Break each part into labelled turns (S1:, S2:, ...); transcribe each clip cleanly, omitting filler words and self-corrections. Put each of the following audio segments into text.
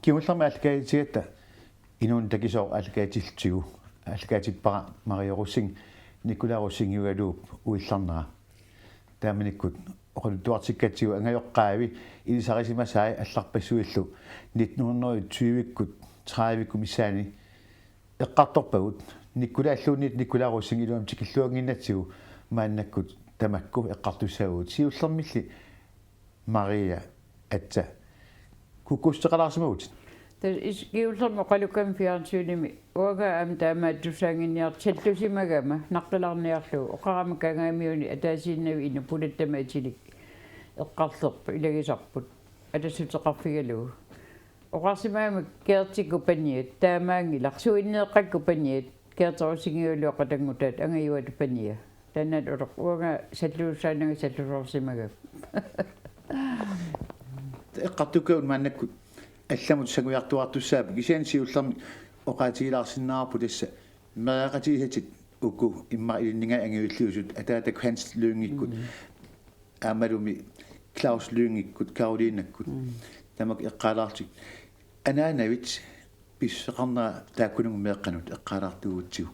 S1: kiullerma alkaatigatta inun takisoo alkaatiltigu alkaatipara Mariarussing Nikularussingjugaluup uillarnera taamanikkut oquluttuartikkatsigu angajoqqaavi ilisarisimasaai allarpassuillu 1920-ikkut 30-ikku missaani eqqartorpagut nikkulaalluunniit Nikularussing iluam tikilluanginnatsigu maannakkut tamakku eqqartussaguut siullermilli Maria atsa kukkusteqalaarsimagut
S2: Giullerma qalukam fiarsuunimi uaga am taamaattussaanginniart sallusimagama naqqilarniarlu oqarama kangaamiuni ataasiinnavi ina pulattama atilik eqqarlerpa ilagisarput atassutеқарфигалугу oqarsimaama keertikku paniat taamaangilaq suinneeqqakku paniat keertorussingиулуоqa tangutaat angayuatu pania tannaat uloq uaga salluussaananga sallusorsimagap
S1: eqqartukkaun maannakkut алламут сагуяртуартуссаапи кисиан сиуллерми оқаатигилаарсиннаарпу тасса мериақатигисатит укку имма илиннга ангиуллиусут атаатак ханс луунгиккут аамалуми Клаус луунгиккут Каролинаккут тамак эққалаартик анаанавит писсеқарнера тааккунугу меэққанут эққалаартугутсигу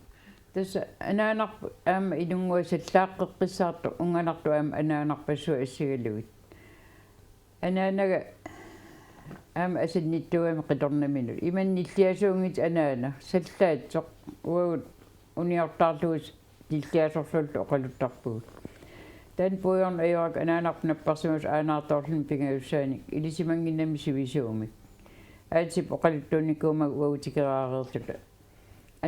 S2: тасса анаанарпу аама илунгуасаллааққеққиссаарту унганарту аама анаанарпассуа иссигалугит анаанага am asinittuami qitornaminut imannilliasuungit anaana sallaatsoq uagut uniartaarluus tilliasorsullu oqaluttarpugut tan puyorn ayorak anaanarpunapparsimus aanaartorlun pingaussaanik ilisimanginnami sivisuumik aatsip oqaluttuunnikuuma uagutikeraaqeerluta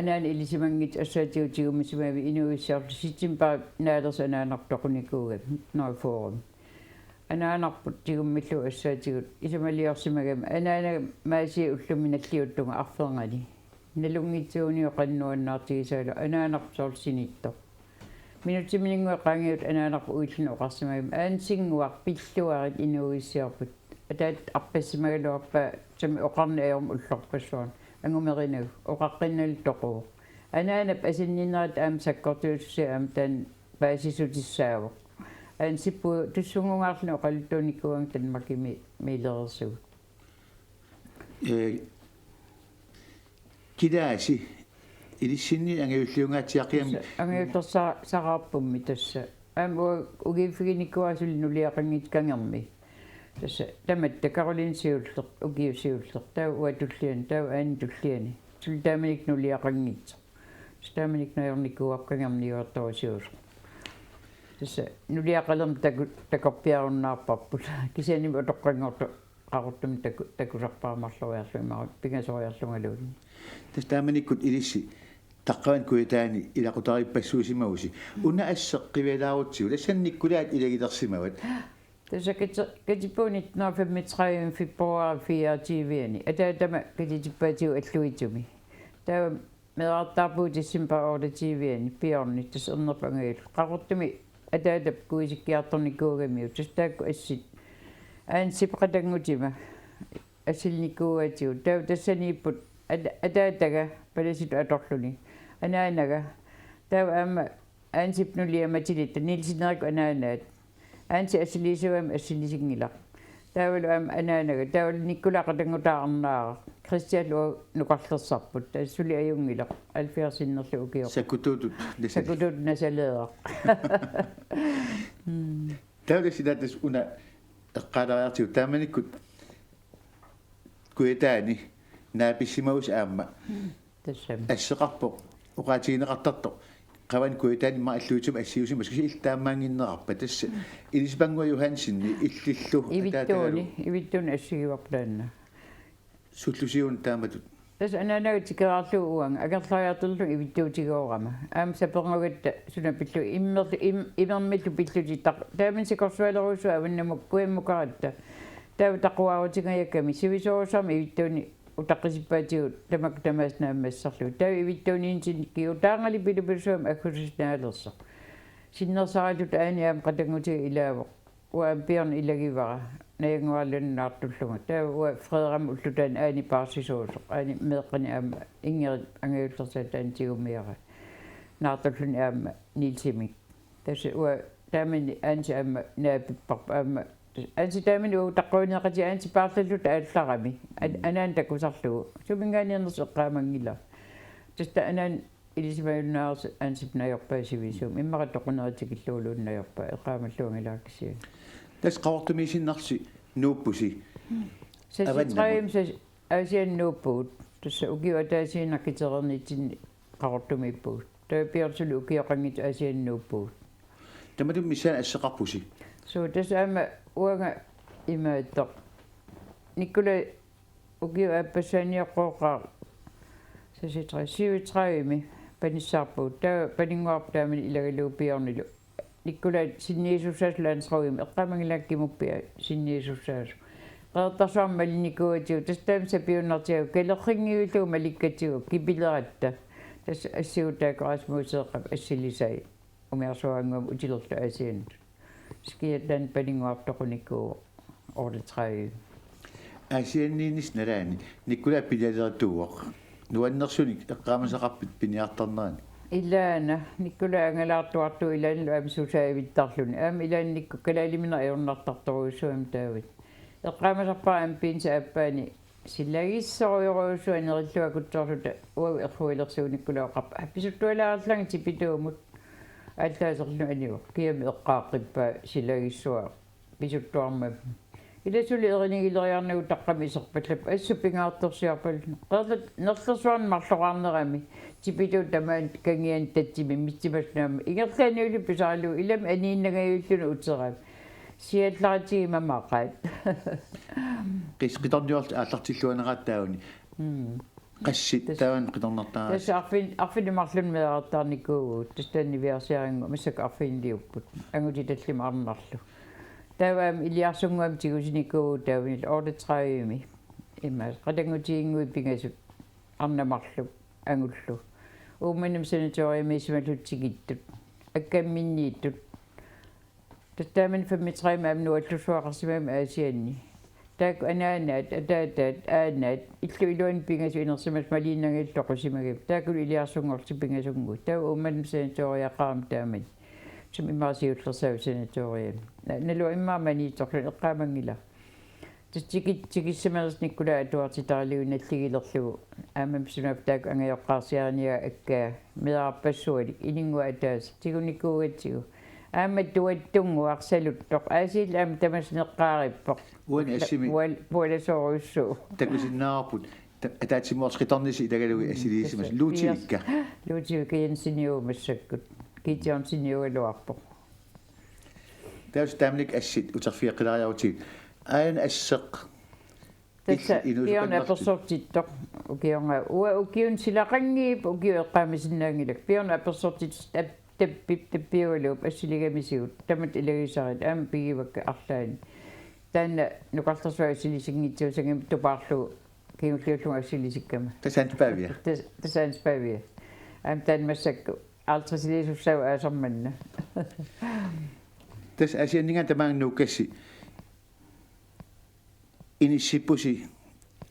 S2: anaana ilisimangit assaatiutigumi simavi inuissiarlu sitsimpa naalers anaanartoqunikuugat noiforum анаанарпут тигуммиллу ассаатигут исамалиорсимагама анаана мааси уллуминаллиуттунга арфенгали налунгитсуунио qannuannaartigisaalu анаанарсоорсинитто минутиминингуа qaangiut анаанарпу уиллуну oqarsimagama аансингуар пиллуарит инуиссиарпут атаат арпассимагалуарпа сами oqarni аёрм уллорпассуан ангумеринагу oqaqqinnalit toquu анаанап асиннинерат аам саккортуусси аам таан паасисутиссаавоq ансиппу туссунгунгаарлу оқалуттууниккуан танмакими милерсуг
S1: кидааси илиссинни ангиуллиунгаатиақиами
S2: ангиуллерсаа сараарпумми тасса аама угифигиниккуасул нулиақангит кангерми тасса таматта Каролин сиуллер угиусиуллер таа уатуллиан таа аани туллиани султааманик нулиақангит стааманик наерниккуақкангерниуартуасиулер тасса нулиақалерм такорпиаруннаарпарпут кисианими утоққангорто qaruttumi takusarpaamарлуиарлуимарут пигасориарлунгалуни
S1: тастааманиккут илисси таққаван куитаани илақутариппассуусимагуси уна ассеққивилаарутсигу лассанниккулаат илагилерсимават
S2: тасса катипунит 35 фебруар 24 атаатама катитиппаатиу аллуитуми таа мерартарпуу тиссимпа ордативиани пиорни тас ернерпангаил qaruttumi атаатап куисиккиарторникуугамиу тастаакку ассит аансипқатангутима ассилникууатиу таа тассанииппут атаатага паласит аторлуни анаанага таа аама аансипнулиаматилита нилсинерик анаанаат аанси ассилисуам ассилисингила таавалу аама анаанага таавал никкулақатангутаарнаара кристиалу нукарлерсарпут тассули аюнгила алфиарсиннерлу укиор
S1: сакутутут
S2: насалеа
S1: таавалсинатас уна эққалариартиу тааманиккут куитаани нааписсимагус аама
S2: тассам
S1: ассеқарпо уқаатигинеқартарто qavан куитаани ма аллуутум ассиусима скисил таамаангиннерарпа тасса илисбангуа юхансинни иллиллу
S2: ивиттуни ассигиварлаанна
S1: суллусиун тааматут
S2: тас анаанагатикерарлу уанга агерлариартерлу ивиттуутигоорама аама сапернгагатта сунапиллу имермиллу пиллутиттар таамин сикорсуалерусуа аваннамук куиммукаратта таава тақуаарутигаякками сивисоорусарми ивиттуни утаққисиппаатигут тамак тамааснааммассарлу таа ивиттуниинсинниккиу таангали пилупилсуам аккусиснаалерсо синнерсаратут ааниаам қатангути илаавоқ уаам пиорн илагивара наягуалуннаартуллуга таа уа фредерам уллутаан аани парсисуусоқ аани меэққани аама ингерит ангиуллерсаат таан тигумиара наартуллуни аама нилсимик тасса уа таамани аанси аама наапиппарпа аама ansi taaminu taqqooniaqati ansi paarlallut aallarami anaan takusarlugu sumingaanierners eqqaamangila tasta anaan ilisimayunnaars ansipnaajorpaasivisuum immaqatoquneritikilluuluunnaajorpa eqqaamalluungilaakisia
S1: tas qaortumiisinnarsi nuuppusi
S2: саситраим сас асианнууппуут тасса укиуатаасиинаккитерернитсинни qaortumippuut таапиарсулу укиоқангит асианнууппуут
S1: таматум миссан ассеқарпуси
S2: соо тасаама уанга имааттоқ никкула укиуаппассааниоққоқаа саситра сивитраими паниссаарпуут таа панингуартаамани илагалуупиорнилу никкула синниисуссааслаансрауими эққамангилаккимуппиа синниисуссаасу qaertarsuarmalnikkuatigu tastaamsa piunnartigu kalеррингиулуу маликкатигу кипилератта тас ассиутаакорасмуусеэққап ассилисай умиарсуангуам утилерлу асианут скиатан панингуартоқуниккуу ордетраю
S1: асианниинис налаани никкула пилалеритууоқ нуаннерсуник эққаамасақарпит пиниартарнерани
S2: илаана никкула ангалаартуарту илаанлу амсусаавиттарлуни аама илаанникку калаалимина иорнартарторуусуам таавит эққаамасарпаам пинса аппаани силлагиссоруйоруусуанериллуа кутсорлута уау эрхуилерсууниккулаоқарпа апписуттуалаарланги типитуумут ааллаасерлу аниу киами эққааққиппа силлагиссуа писуттуарма иласули эринигилериарнагу таққами исерпаллап ассупингаартэрсиарпалу қерлат нерлерсуарн марлоқарнерами типитуу тамаан кангиан татсими митсимаснаама ингерлааниули писаалу илам анииннагаюллуна утераа сиалларатиги мамаақаат
S1: қисқиторниорт ааллартиллуанерааттаагуни qassит тааван қиторнартаа
S2: тас арфинимарлун меаартаарникуугут тастаанниверсиарингу массак арфинлиуппут ангути таллима арнарлу тааваам илиарсунгуам тигусиникуу таавинил ордетраюми иммаас qatangutiingui пингасут арнамарлу ангуллу ууманим санаториумисималутсигиттут аккамминнииттут тастааман 35 амнуаллусуақарсимаама аасианни таак анаанат атаатаат аанат иллуилуан пингасу инерсимас малииннагиллоқусимагип таакулу илиарсунгорти пингасунгу таа ууманим санаториақарам таамат сум имаасиуллерсау санаториам налу иммааманииторлу эққаамангила тигиссимерсниккула атуартитаалиуналлигилерлугу аамам сунап таак ангайоққарсиарниа аккаа меарпассуалик инингуа атаас тигуникуугатсигу ааматтуаттунгу арсалуттоқ аасииллаама тамаснеққаариппоқ
S1: уан ассими
S2: пуаласоруссуу
S1: такусиннаарпут атаатсимуорсқиторниси илагалуги ассилиисимас луутивикка
S2: киансиниумассаккут китиансиниуалуарпоқ
S1: таус таамник ассит утерфиаққилариарутиг аан ассеқ
S2: тасса пиона персортиттоқ укионга уа укиун силақангиип укиу эққаамисиннаангилак пиона персортит таппиуалуп ассилигамисигут тамат илагисарит аама пигивакка арлаани таанна нукарлерсуа ассилисигнитсуусагим тупаарлу киуллиуллунга ассилисиккама
S1: тасаанспаавиа
S2: тасаанспаавиа аам таан массакку алтрисилисуссау аасарманна
S1: тас асианнинга тамаангнууккасси иниссиппуси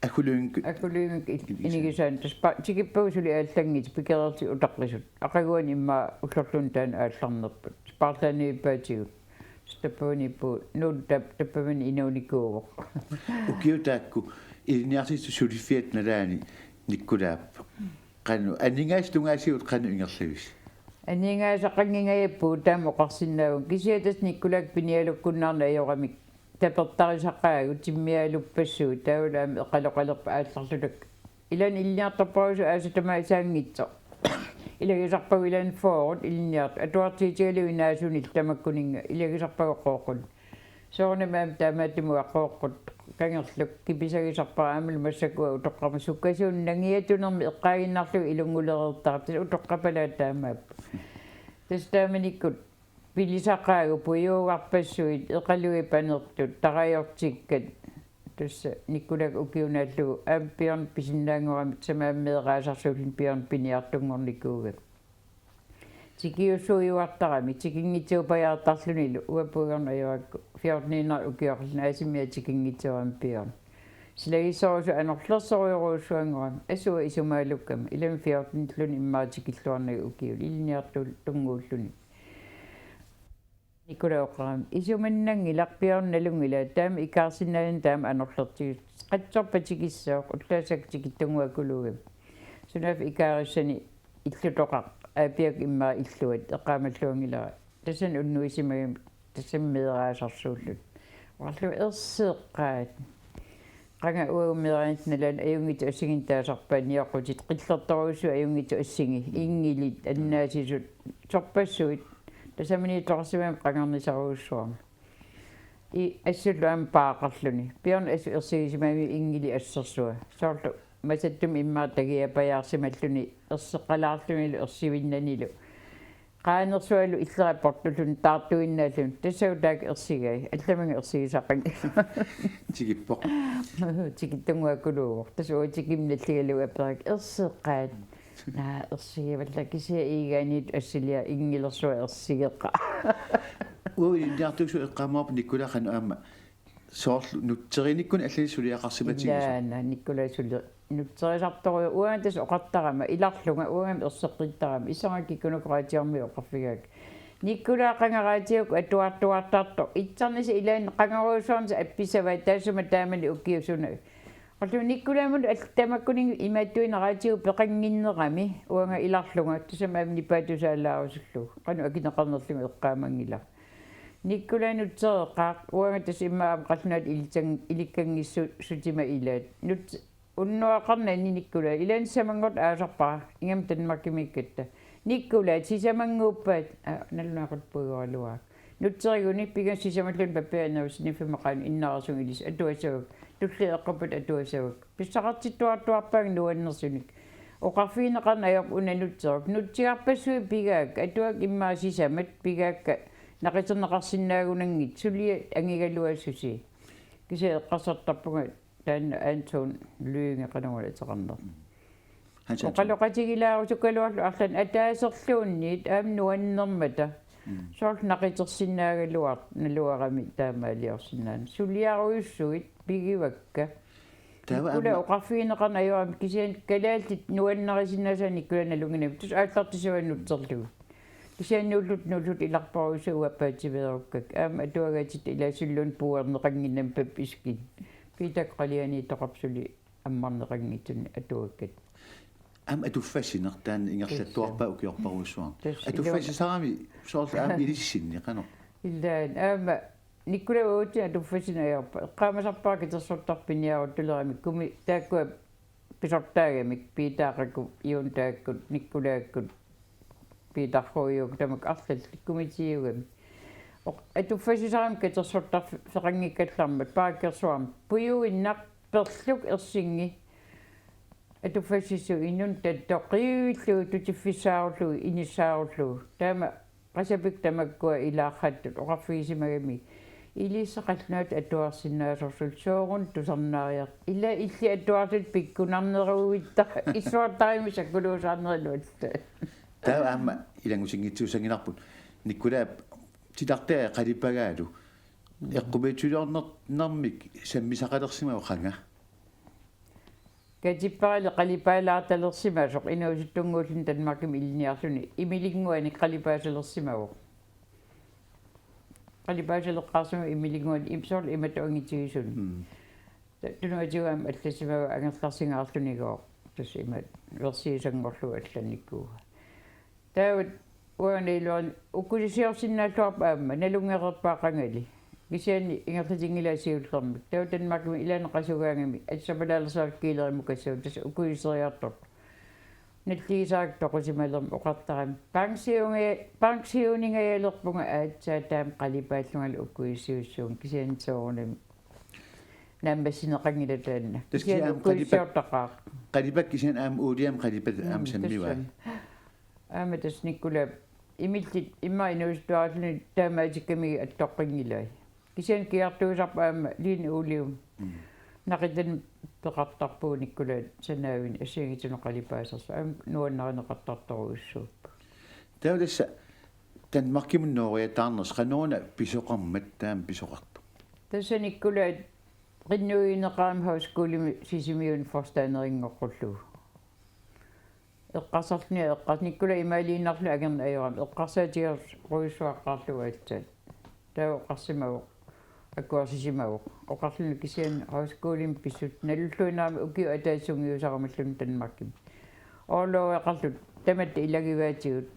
S1: акулуингк
S2: инигисаан таспа тигиппаусули ааллангит пикерерти утаққисут ақагуани имма уллорлун таан аалларнерпут спартанииппаатигут стаппуниппу нун таппавани инуникууво
S1: укиутаакку илниартисту сулиффиат налаани никкулаап кану анингаас тунгаасиут кану ингерлавис
S2: анингаасаққангингаяппуу таама оқарсинаагун кисиатас никкулаак пиниалуккуннаарна аёрамик таперттарисаққаагу тиммиалуппассуу таулаами эқалоқалерпа аалларлулак илан илниартарпаусу аасатамаасаангитсо илагисарпагу илан форд илниарт атуартиитигалу инаасунил тамаккунинга илагисарпагоққоққун соорнамаам таамааттиму аққоққут кангерлук киписагисарпаа аамал массакуа утоққама суккасуун нангиатунерми эққаагиннарлуг илунгулереэртарат утоққапалаа таамаап тастааманиккут пилисақаагу пуйуугарпассуит эқалуи панертут тараёртиккат тасса никкулак укиунааллугу аампиорн писиннаангорамит самааммеэраасарсуулин пиорн пиниартунгорникуугак тикиуссуиуартарами тикингитсуупаяартарлунилу уаппугорна аёакку фиорнинер укиорлна асимиа тикингитсуарам пиорн силагиссорусу анерлерсоруйоруусуангорам асуа исумаалуккама илами фиортниллуни иммаатикиллуарнагу укиул илниартул тунгууллуни Nikulaoqaram isumannangilaqpiornalungila taam ikaarsinnain taam anorlertigut qatsorpatikissaoq ullaasaktikittunguakuluugam sunaaf ikaarissani illutoqaq aapiak immaa illuat eqaamalluangilaa tasan unnuisimagam tassammeeraasarsuullut orlu erseeqqaat qanga uumeraannalan ajungit assingin taasarpaan niaqqutit qillertoruussu ajungit assingi ingilit annaasisut sorpassuit tasamini torsimam qangarnisaruussuam I assulluam paaqarluni piorn asu ersigisimami ingili assersua soorlu masattum immaa tagiapajaarsimalluni erseqqalaarlunilu ersivinnanilu qaanersualu illerapportullun taartuinnaallun tassautaak ersigai allamanga ersigisaqan
S1: Tikippoq.
S2: tikittunguakuluuq tasuutikimnalligalu aperak erseqqaat naa ersigivalla kisia iigaaniit assilia ingilersua ersigeqqa
S1: Niartuuksu eqqaamaap Nikulaqan aama soorlu nutterinikun allisuliaqarsimatigis.
S2: Laana Nikulasulli nutserisartoru uantas oqartarama ilarlunga uangam erseqqittarama isangakikkunuqaatiarmi oqarfigak Nikula qangaraatiuk atuartuartarto itsarnisi ilaan qangaruusuarnisa appisava taasuma taamani ukkiusuna Qallu Nikulamun altamakkuning imaattuinaraatigu peqanginnerami uanga ilarlunga tasamaamni paatusaallaarusullu qanu akineqarnerlugu eqqaamangila Nikulanutseeqqaaq uanga tasimmaam qallunaat ilikkangissu sutima ilaat nut unnuaqarnani Nikula ilaan samangort aasarpara ingam tanmakkimikkatta Nikula sisamanguuppaat nallunaaqut puugaluaa nutseriguni pigan sisamallun pappianaus nifimaqaan innarasun ilis atuasaguk tulli eqqaput atuasaguk pissaqartittuartuarpaang nuannersunik oqarfiineqarna ajoq unanutseruk nutsiarpassui pigaak atuak immaa sisamat pigaakka naqiterneqarsinnaagunangit sulia angigaluassusi kisa eqqasartarpunga taanna Anton Lyynge qanungula teqarner oqaloqatigilaarusukaluarlu arlan ataaserluunniit aam nuannermata soorl naqitersinnaagaluart naluarami taamaaliorsinnaan suliaruissuit pigivakka kula oqarfiineqarna ajoam kisian kalaaltit nuannarisinnaasani kulanalunginam tus aallartisuannutserlugu kisiannullut nullut ilarparuisuuappaativeerukkak aama atuagaatit ilasullun puuerneqanginnam pap iskin piitak qaliani toqapsuli ammarneqangitun atuakkat
S1: atuffasinertaan ingerlattuarpa ukiorparuussuam atuffasisarami soorlu aam ilissinni qano
S2: illaan aama Nikula uutin atuffasinaajorpa eqqaamasarpaa kitersortarpiniaarut tulerami kumi taakkua pisortaagamik piitaaqakku iun taakkut Nikulaakkut piitarruiuk tamak arlalt kumitiugami atuffasisaram kitersortar feqanngikkallarmat paakkersuam puyuinnaq perluk ersingi atuffasissu innun tattoqiillu tutiffissaarlu inissaarlu taama qasapik tamakkua ilaarrattut oqarfiisimagami ilisseqallunaat atuarsinnaasorsul soorun tusarnaariaq illa illi atuarsit pikkunarneruuitta issuartarimi sakkuluusaarneriluatta
S1: taa aama ilangusingitsuusanginarput Nikula titartaa qalipagaalu eqqumitsuliornernermik sammisaqalersimagu qanga
S2: Katippaali qalipaallaartalersimasoq inuusuttunguullun tanmarkim ilniarluni imilinguani qalipaasalersimagu qalipaasalleqqaarsumu imilinguani imsorlu imatuangitigisun tunuatigaam allasimagu angerlarsingaarlunigoo tas imat versiisangorlu allannikkuuga taawat uanailuan ukkulisiorsinnaalluarpa aamma nalungererpaaqangali kisiani ingerlatingilaasiullermik taawat tanmarkim ilaneqasugaangami atsamalaalersaakkiilerimuk kassuun tas ukkuliseriartor nalligisaaktoqusimalermi oqartarami pangsiuningayalerpunga aatsaa taam qalipaallungal ukkuisiussuun kisianitsoorunami naammassineqangila taanna kisian ukkuisiortaqaaq
S1: qalipak kisian aam uuliam qalipat aam sammiwa
S2: aama tas Nikula imillit imma inuustuarluni taamaatikkamigi attoqqingilai kisian kiartuusarpa aama liin uulium naqitan peqartarpuu Nikula sanaavin assiangitunu qalipaasersu aam nuannarineqartartoruussuuppa
S1: taulassa tanmarkimunnooriataarners qanuuna pisoqarmat taam pisoqartu
S2: tassa Nikula qinnuineqaam hauskuulimi sisimiun forstaaneringorqullugu eqqasarluni eqqas Nikula imaaliinarlu agerna ajoram eqqarsaatiger ruissuaqqaarlugu atsaat qassimagu akkuarsisimagu oqarluni kisian hauskoolim pissut nalulluinaami ukiu ataasungiusaramallun Danmarkim ooloeqarlut tamatta ilagivaatigut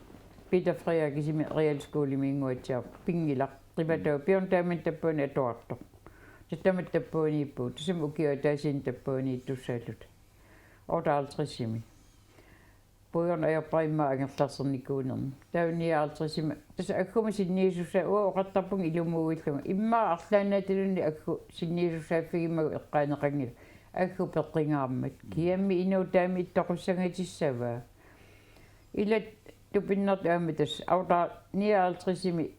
S2: Peter Freja kisimi realskoolimiinguatsiaq pingilaq qimatau pion taamin tappuani atuartoq tastamat tappuaniippu tasam ukiu ataasin tappuani tussaallut otaaltrissimi pujon ajappaimma angerlarsernikkuunerni tauniaaltrissima tasa akkuma sinniisussa oqartarpung ilumuuillunga imma arlaanatilunni akku sinniisussaaffigimmagu eqqaaneqangila akku peqqingaarmat kiammi inuu taami ittoqussagatissavaa ilat tupinnert aamitas auta niaaltrissimi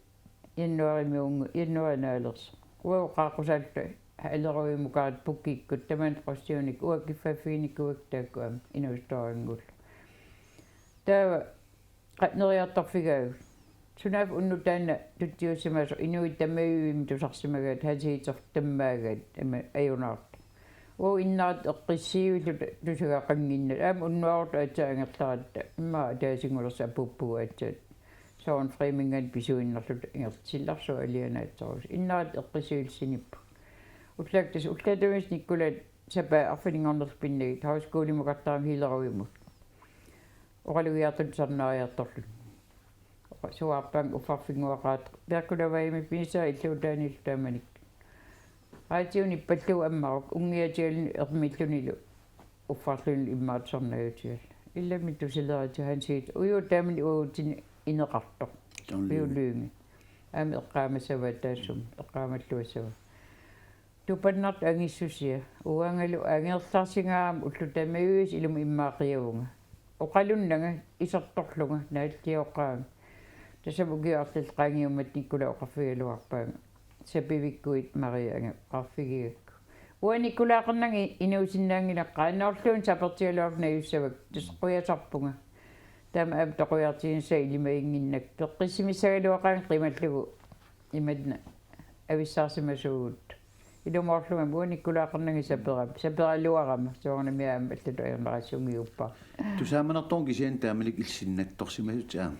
S2: januarinaalers uaqaaqusaalta алеруимукаат пуккиккут таман qossiunik уаккиффаффигиниккуактааккуам инусторингул таа qatneriartarfigaagu sunaaf unnu taanna tuttiussimasu inuit tamаюим тусарсимагаат хасиитер таммаагаат ама аюнаарт оо иннаат эққиссиивилу тусугаақангиннат аама уннуарут аатсаангерларатта имма таасингулерса апуппугаатсаат соон фрейминган писуиннерлут ингертилларсу алианаатсарус иннаат эққиссиулсиниппу утлактас утлатавис никкулат сапа арфинингорнерпиннагит хаускуулимукартарам хилеруимут оралуиартут сарнаариарторлут суарпан уфарфингуақаат перкулаваими писа иллуутаанил тааманик аатиуни паллу аммарук унгиатиални эрмиллунилу уффарлуни иммаатсарнагутиал илламми тусилерату хансиит уйу таамани уутини инеқартоқ уйулуунги аами эққаамасава таассум эққаамаллуассава тупаннарт ангиссусия уангалу ангерларсингаам уллутамаюис илум иммаақиавунга оқалуннага исерторлунга наалтиоққаами тасамугиартал қаангиуммат никкула оқарфигалуарпаага сапивиккуит марианга қарфигиакку уаниккулаақарнанги инуусиннаангилаққаанаорлуун сапертиалуарна юссавак тасқуясарпунга тама ам тоқуяртиинса илимаингиннак пеққиссимиссагалуақаан қималлугу имадна ависсаарсимасуугут илумоорлуга муаниккулаақарнанги сапералуарама соорнамиаама аллату аернарасунгиуппа
S1: тусааманартуун кисиан таамалик илсиннатторсимасут аама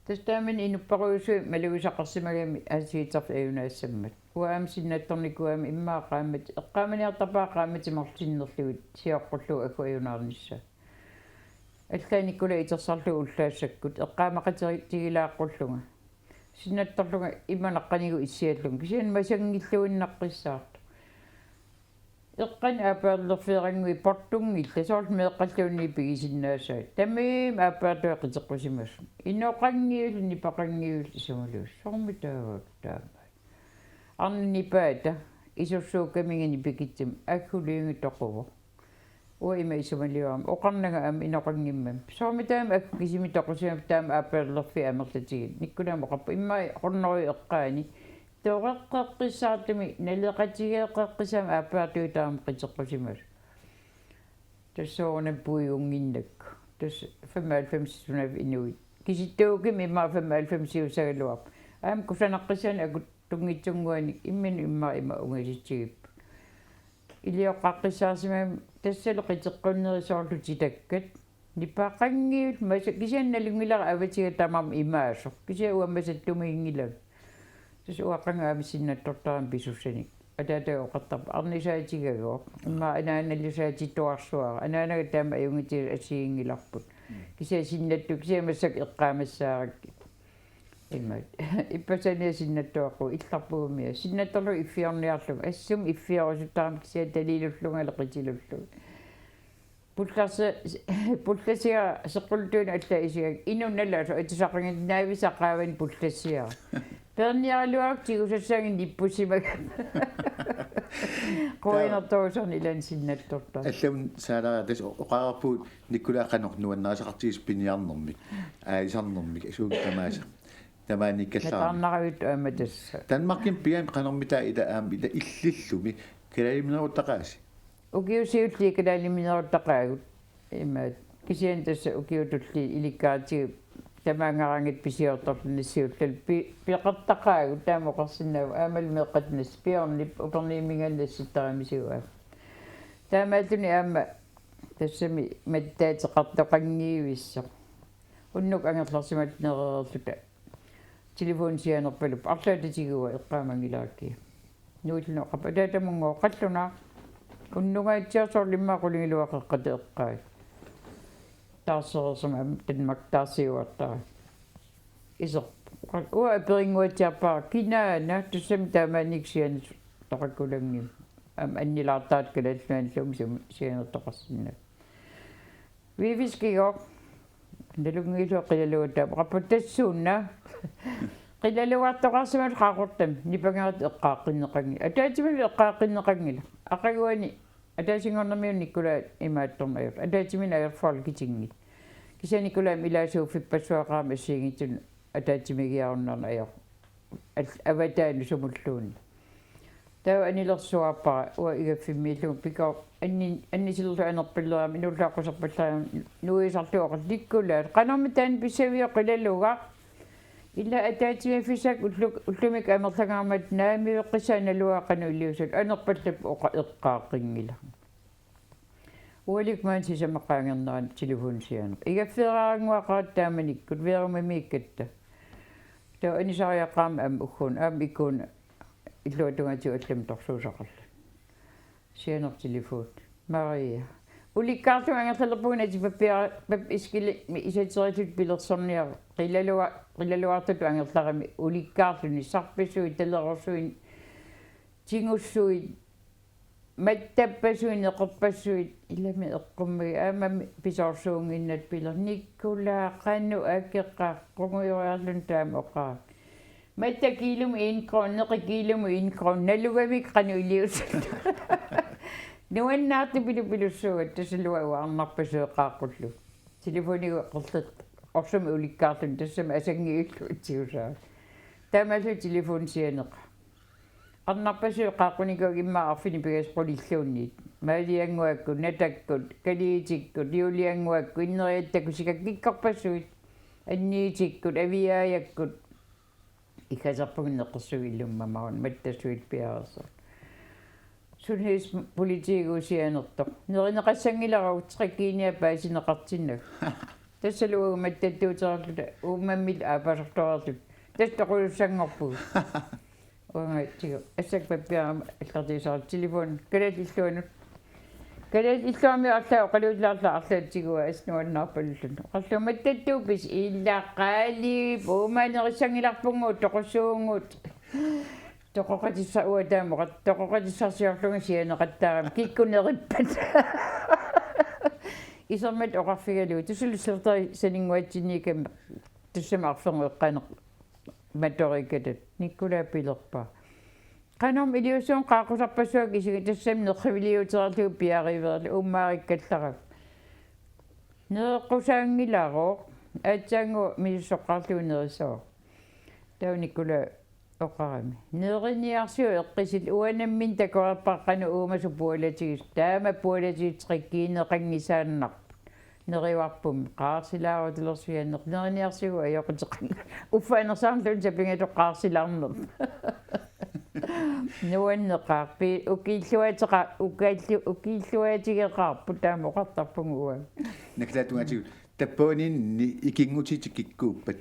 S2: тастаамин инуппаруусу малуисақарсимагами асиитсарф аюнаассаммат уаам синнатторникуами иммаақаамат эққааманиартапаақаамати мартиннерлугит сиоққуллу аку аюнаарнisса аллааниккула итерсарлу уллаассаккут эққаамақатигилааққуллунга синнатторлунга иманаққанигу иссиаллун кисиан масангиллуиннаққиссаарт эққан апааллерфиерангуи портунгилла соорл меэққаллуунни пигисиннаасаат тамиим апаатуақитеққусимас иноқангиулни пақангиул исумалуус сормитаавак таамаа арнипаата исуссууккамингани пикитсим акхулиинги тоқуво уима исумалиуам оқарнага ам иноқангиммам сормитаам акку кисими тоқусимап таама апааллерфи амерлатигит никкунаама оқарпа имма орнери эққаани тоқаққиссаартми налеқатигеэққиссаам апаатуутаам қитеққусимас тассоорна пуиунгиннакку тас 95 сунав инуит киситтуугими имма 95 сиусагалуап аам кусанаққисаани акут тунгитсунгуани имма унгаситсигип илиоққаққиссаарсимаам тассалу қитеққуннерисоорлути таккат ниппаақангиут маса кисианналунгилара аватига тамам имаасо кисиа уаммасаттумиингилаг тас уаққангаами синнаттортарам писуссаник атаатаа оқартарпа арнисаатигагоо имма анааналлусаатитуарсуара анаанага таама аюнгити асиингиларпут кисиа синнатту кисиа массак эққаамассааракки иммат иппасания синнаттуаққу илларпугумиа синнатторлу иффиорниарлуг ассум иффиорусуттарам кисиа талилуллунга леқитилуллуг пулласиа сеққултуна аллаисиаг инунналаасу атисақангит наависақаавани пуллассиа перниарлуартигу сассаагин иппусимаг коинертоосерни илан синнатторта
S1: аллам саалара тас оқарпуут никкулаақанер нуаннаасақартигис пиниарнэрмик исарнэрмик асууги тамааса тамааниккаллаа
S2: тарнаравит ааматас
S1: Danmarkin pian qanermita ila aamila illillumi kalaliminaruttaqaasi
S2: укиусиулли калалиминеруттақаагут имаат кисиан тасса укиутулли иликкаатиги тамаангарангит писиорторниссиуллал пиқартақаагут таамоқарсиннау аамал меққатнас пиорнип упернимингалласситтарамисуаа таамаатуни аама тассами маттаатеқартоқангиивиссо уннук ангерларсимат неререрлута телефонсианерпалуп арлаататигуа эққаамангилаакки нуиллуноқапа таатамунгоо қаллуна уннугаатсиарсоорлиммаақулигилуақеққат эққаи таассерсума танмак таассиуартаа исер уа перингуатсиарпаа кинаана туссам таамааниксиан тоқаккулангим аннилаартаат калааллуанлуум сум сианертоқарсинна вивискиго налунгилуа қилалуатаа қаппаттассуунна қилалуартоқарсимал қаақортам нипангерат эққааққиннеқанги атаатимил эққааққиннеқангила ақагуани атаасингорнамиун никкула имаатторнаяр атаатимин аерфал китинги кисаникула милаасууффиппассуақаама сиигитун атаатимигиаруннарна аёр аватаани сумуллуун таа анилерсуарпара уа игаффиммииллуг пикаа аннисилерлу анерпиллерами нуллааққусерпаллариам нуисарлуоқар ликкулаат қанорми таан писсавио қилалуга илла атаатимифисак уллумик амерлангаармат наамиуэққисааналуаақану илиусат анерпаллап оқа эққааққингила уалик маан сисамаққаангернеран телефонсианер игаффераарангуақаат тааманиккут верумамииккатта таа анисариаққаама ам уггун ам иккуна иллуатунгати аллам торсуусақарла сианер телефон мария уликкаарту ангерлерпуна типаппиара пап искили исатеритут пилерсорниар qilluartut angерларами уликкаарлуни сарписуи талерорсуин тингуссуи маттаппасуи неқорпассуи илами эққумми аамами писорсуунгиннат пилер никкулаа қанну акеққаа қунгуйориарлун таама оқаа маттакилум 1 крон неқикилум 1 крон налугавик қану илиусат нуаннаарту пилупилуссугат тасалуауаарнарпасуеқааққуллу телефониго қерлет орсум уликкаарлун тассама асангииллуутсиусаа таамалу телефонсианеқа арнарпасуеқааққуникуг имма арфини пигас qulillуунниит маалиангуакку натаккут калиитиккут юлиангуакку иннериаттаку киккарпассуит анниитиккут авиаяккут икасарпугиннеққэрсугиллуммамаун маттасуит пиарерсо сунхис политикуусианерто неринеқассангиларау триккиниа паасинеқартиннак тассалугу маттаттуутеерлута ууммаммил аапасорторерлут тастақулуссангорпуг уангатсиго ассакпаппиарама аллартисаар телефон калаалиллуанут калаалиллуами арлаа оқалууллаарлаа арлаатсигуа аснуаннаарпаллун қарлу маттаттуупис иллаққаали уумаанерissangиларпунгуут тоқуссуунгуут тоқоқатисса уатаамоқат тоқоқатиссарсиорлунга сианеқаттаарам киккунериппат исермат оқарфигалу тусулуссертери санингуатсиникам туссамаарфернеққанеқ маторикатат никкулаа пилерпаа qanum iliusuun qaaqusarpassuak isiga tassam neqriviliuterlu piariverlu ummаарikkallarap neeqqusaangilaro aatsaangu misussoqqarluunerissoo taunikkula oqarami neeriniarsiu eqqisil uanammin takoarpaqqanu uumasu pualatigis taama pualatigis trikkiineqangisaannarp nerivarpum qaarsilaarutelersianneq neriniarsigu ajoqiteqan uffanersaarluun sapingatu qaarsilaarnerp нуаннеқарпи укииллуатеқа укииллуатигеқарпу таама оқартарпугуа
S1: наклаатунгатигу таппуунинни икингутитиккиккууппат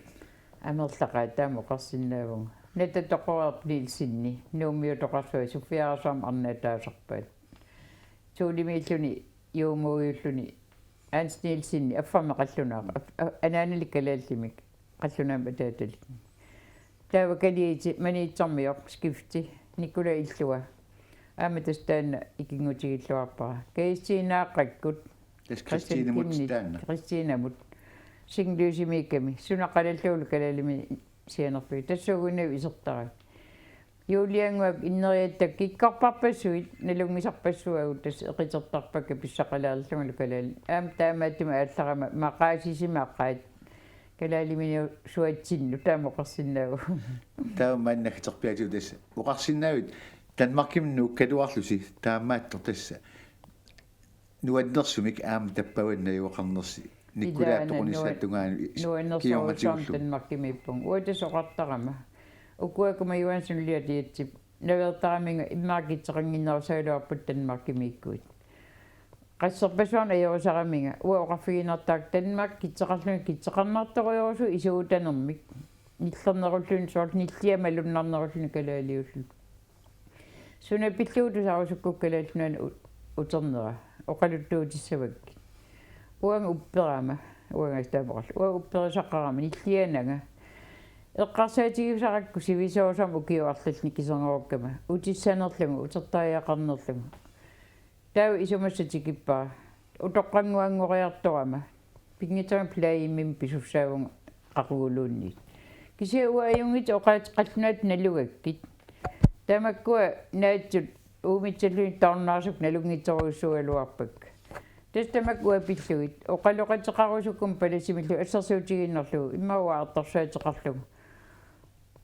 S2: амерлақаа таама оқарсинаавуга нататоқорерплилсинни нуумиутоқарсуа суфиарасуам арнатаасарпаат суулимииллуни юумуиуллуни анснилсинни аффамеқаллунаа анааниликкалааллимик қаллунаама таатали таава калиити маниитсармиоқ скифти никула иллуа ааматастаана икингутигиллуарпара каистинааққаккут кристинамут синглюсимикками сунақалаллуулу калалими сианерпи тассуугунав исертара юлиангуак иннериаттак киккарпарпассуит налунгисарпассуагут тас эқитертарпакка писсақалаарлугу калали аам таамааттума аалларама мақаасисимааққаат калалиминиу суатсинну таамоқарсинаагу
S1: таамааннагтерпиатиу тасса оқарсинаавит танмаркимну калуарлуси таамааттор тасса нуаннерсумик аама таппаваннаюоқарнерси никкулааппоқунissaаттугаanu
S2: киорматиуллу танмаркимиппун уатасоқартарама укуакума юансунлиатиатсип навертараминга иммаакитсеқангиннерусаалуарпут танмаркимиккуит qassarpasuarna ayorusaraminga uaqarfiginertaak Danmark kitseqarlunga kitseqarnartoruyorsu isuutanermik ниллернеруллун соорл ниллиамалуннарнеруллун калаалиуллу суна пиллуутусарусукку калааллунан утернера оқалуттуутиссавакки уанга упперама уанга стабарл уа упперисаққарама ниллианага эққарсаатигисаракку сивисоосам укиуарлални кисернеруккама утиссанерлугу утертааяқарнерлугу таа исумассатикиппаа утоққангуангориарторама пингитага плаиммим писуссаагун ақугулуунни кисиуаюнгит оқаатеқаллунаат налугаккит тамаккуа наатсут уумитсаллуни тарнаарсук налунгитсоруссуалуарпак тастамаккуа пиллугит оқалоқатеқарусуккум паласимиллу ассерсуутигиннерлугу иммауаартарсаатеқарлугу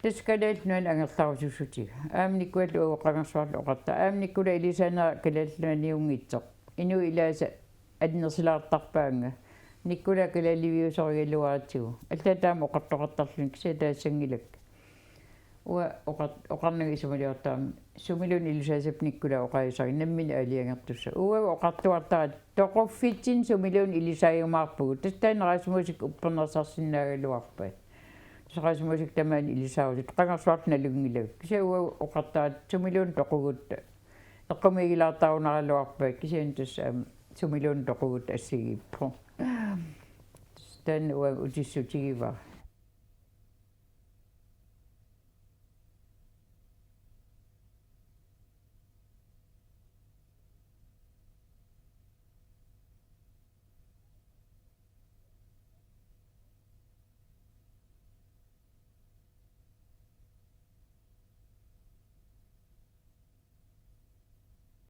S2: таскалаалнуан ангерларусуссутига аамниккуаллу оқангерсуарлу оқарта аамниккула илисанаа калааллуаниунгитсоқ ину илааса аднерсилаартарпаанга никкула калаалливиусоригаллуаатсигу аллатаама оқартоқартарлун кисатаассангилак уа оқарнага исумалиортаама сумилун илусаасап никкула оқаисари наммина алиангертусса уа оқартуартаа тоқуффитсин сумилун илисааюмаарпугу тастаанерасмусик уппернерсарсинаагалуарпаа сарасмусик тамаани илисаавут қангерсуарт налунгилаг киса уа оқартаа сумилун тоқугутта эққумигилаартаарунаралуарпаа кисаан тусса сумилун тоқугут ассигиппо тан уа утиссутигива